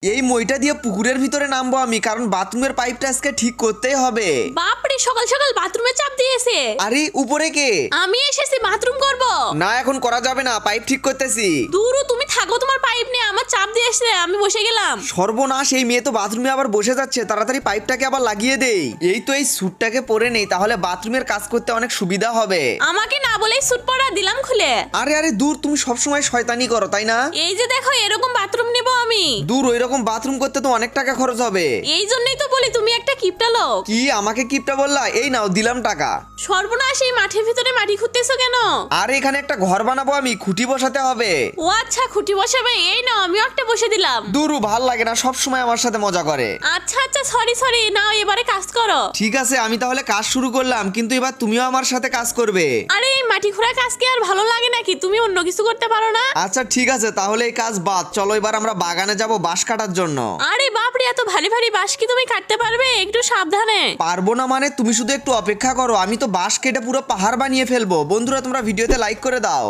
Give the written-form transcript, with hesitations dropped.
এই মইটা দিয়ে পুকুরের ভিতরে নামবো আমি, কারণ বাথরুমের পাইপটা আজকে ঠিক করতেই হবে। বাপরে, সকাল সকাল বাথরুমে চাপ দিয়েছে। আরে উপরে কে? আমি এসেছি বাথরুম করব। না এখন করা যাবে না, পাইপ ঠিক করতেছি। দূরু, তুমি থাকো, তোমার পাইপ নিয়ে আমার চাপ দিয়েছে, আমি বসে গেলাম। সর্বনাশ, এই মেয়ে তো বাথরুমে আবার বসে যাচ্ছে, তাড়াতাড়ি পাইপটাকে আবার লাগিয়ে দেই। এই তো এই স্যুটটাকে পরে নেই, তাহলে বাথরুমের কাজ করতে অনেক সুবিধা হবে। আমাকে না বলেই স্যুট পরা দিলাম খুলে। আরে আরে দূর, তুমি সবসময় শয়তানি করো তাই না? এই যে দেখো, এরকম বাথরুম নেব আমি। দূর, ওই রকম বাথরুম করতে তো অনেক টাকা খরচ হবে। এই জন্যই তো বলি তুমি একটা কিপটা লোক। কি আমাকে কিপটা বললা? এই নাও দিলাম টাকা। সর্বনাশ, এই মাঠের ভিতরে মাটি খুঁড়তেছো কেন? আর এখানে একটা ঘর বানাবো আমি, খুঁটি বসাতে হবে। ও আচ্ছা, খুঁটি বসাবে। এই নাও, আমিও একটা বসে দিলাম। দূর, ভাল লাগে না, সব সময় আমার সাথে মজা করে। আচ্ছা আচ্ছা, সরি সরি, নাও এবারে কাজ করো। ঠিক আছে, আমি তাহলে কাজ শুরু করলাম, কিন্তু এবার তুমিও আমার সাথে কাজ করবে। আরে এই মাটি খোঁড়া কাজ কি আর ভালো লাগে নাকি? তুমি অন্য কিছু করতে পারো না? আচ্ছা ঠিক আছে, তাহলে এই কাজ বাদ। চলো এবার আমরা বাগানে যাব বাঁশ কাটার জন্য। আরে বাপরে, এত ভারী ভারী বাঁশ কি তুমি কাটতে পারবে? একটু সাবধানে। পারবো না মানে? তুমি শুধু একটু অপেক্ষা করো, আমি তো বাঁশ কেটে পুরো পাহাড় বানিয়ে ফেলবো। বন্ধুরা, তোমরা ভিডিওতে লাইক করে দাও।